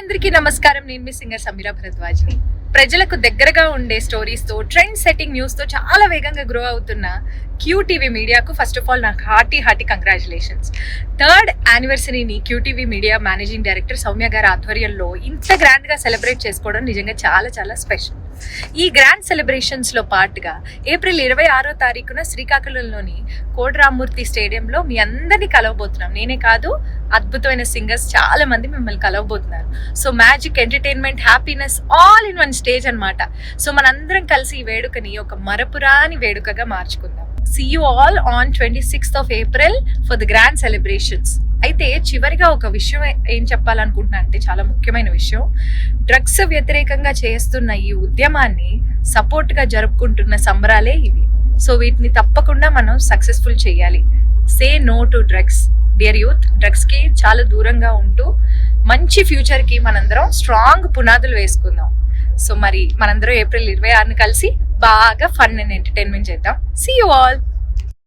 అందరికీ నమస్కారం. నేను మీ సింగర్ సమీరా భరద్వాజ్ని. ప్రజలకు దగ్గరగా ఉండే స్టోరీస్ తో, ట్రెండ్ సెట్టింగ్ న్యూస్ తో చాలా వేగంగా గ్రో అవుతున్న QTV మీడియాకు ఫస్ట్ ఆఫ్ ఆల్ నాకు hearty congratulations. 3rd యానివర్సరీని QTV media managing director Soumya గారి ఆధ్వర్యంలో ఇంత గ్రాండ్ గా సెలబ్రేట్ చేసుకోవడం నిజంగా చాలా స్పెషల్. ఈ గ్రాండ్ సెలబ్రేషన్స్ లో పాటుగా ఏప్రిల్ 26వ తారీఖున శ్రీకాకుళంలోని కోటరామూర్తి స్టేడియంలో మీ అందరినీ కలవబోతున్నాం. నేనే కాదు, అద్భుతమైన సింగర్స్ చాలా మంది మిమ్మల్ని కలవబోతున్నారు. So magic, entertainment, happiness all in one stage అన్నమాట. సో మనందరం కలిసి ఈ వేడుకని ఒక మరపురాని వేడుకగా మార్చుకుందాం. See you all on 26th of April for the grand celebrations. అయితే చివరిగా ఒక విషయం ఏం చెప్పాలనుకుంటున్నా అంటే చాలా ముఖ్యమైన విషయం. డ్రగ్స్ వ్యతిరేకంగా చేస్తున్న ఈ ఉద్యమాన్ని సపోర్ట్ గా జరుపుకుంటున్న సంబరాలే ఇవి. సో వీటిని తప్పకుండా మనం సక్సెస్ఫుల్ చేయాలి. Say no to drugs. Dear youth, drugs కి చాలా దూరంగా ఉంటూ మంచి ఫ్యూచర్ కి మనందరం స్ట్రాంగ్ పునాదులు వేసుకుందాం. సో మరి మనందరం ఏప్రిల్ 26ని కలిసి బాగా ఫన్ అండ్ ఎంటర్టైన్మెంట్ చేద్దాం. See you all.